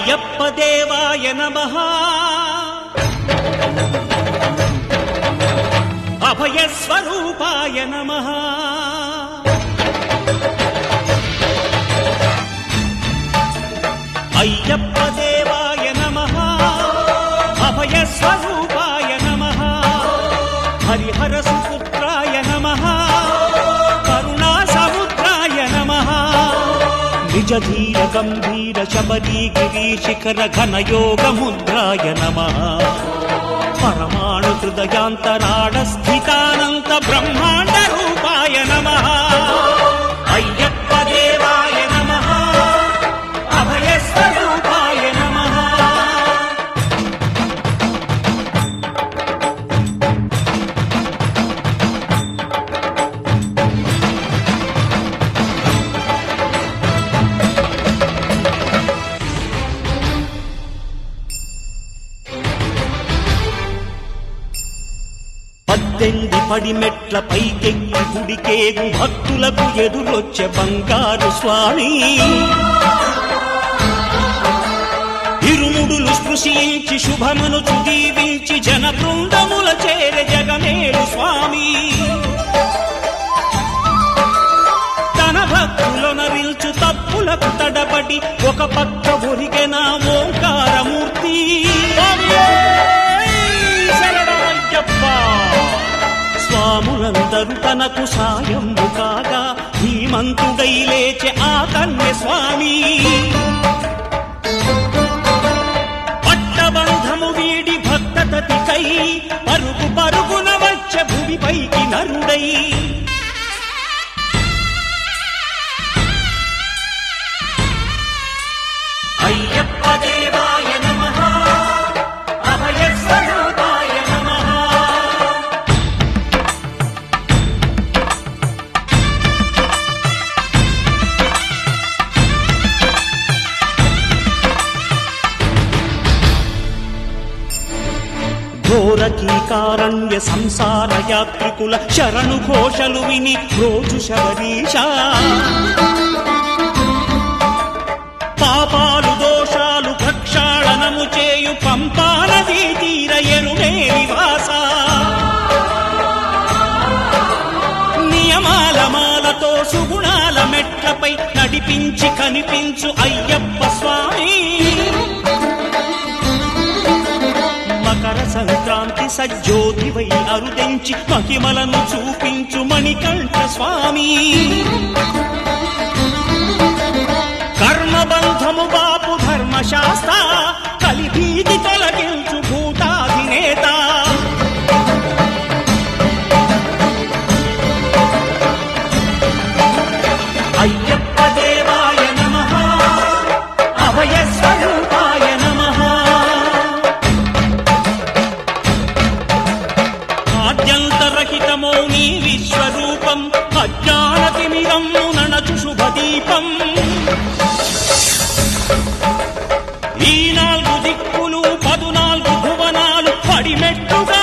అయ్యప్ప దేవాయ నమః అభయ స్వరూపాయ నమః అయ్యప్ప దేవాయ నమః అభయ స్వరూపాయ నమః హరిహర సుపుత్రాయ నమః కరుణా సముద్రాయ నమః నిజ ధీర గంభీర శబరీ గిరీ శిఖర ఘన యోగ ముద్రాయ నమః పరమాణు హృదయాంతరాళ స్థితానంత బ్రహ్మాండ రూపాయ నమః అయ్యప్ప దేవాయ నమః అభయ స్వరూపాయ నమః పద్దెంది పడిమెట్ల పైకెక్కి గుడికేగు భక్తులకు ఎదురొచ్చే బంగారు స్వామి ఇరుముడులు స్పృశించి శుభమును దీవించి జన బృందముల చేర జగమేలు స్వామి తన భక్తులొనరిల్చు తప్పులకు తడబడి ఒక పక్క ఒరిగెన ఓంకారమూర్తి స్వాములందరూ తనకు సాయము కాగా ధీమంతుడై లేచె ఆ కన్య స్వామి పట్టబంధము వీడి భక్తతతికై పరుగు పరుగున వచ్చె భూమిపైకి నరుడై అయ్యప్ప దేవాయ నమః అభయ స్వరూపాయ నమః ఘోరకీకారణ్య సంసార యాత్రికుల శరణు ఘోషలు విని రోజు శబరీష పాపాలు దోషాలు ప్రక్షాళనము చేయు పంపానదీ తీర ఎరుమే నివాస నియమాల మాలతో సుగుణాల మెట్లపై నడిపించి కనిపించు అయ్యప్ప స్వామి మకర సంక్రాంతి సజ్జోతివై అరుదెంచి మహిమలను చూపించు మణికంఠ స్వామి కర్మబంధము బాపు ధర్మశాస్త్ర కలిభీతి తొలగించు భూతాధినేత అయ్యప్ప దేవాయ నమః అభయ స్వరూపాయ నమః ఆద్యంతరహితమో నీ విశ్వరూపం అజ్ఞానతిమిరం నణచు శుభదీపం ఈ 4 దిక్కులు 14 భువనాలు పడిమెట్టుగా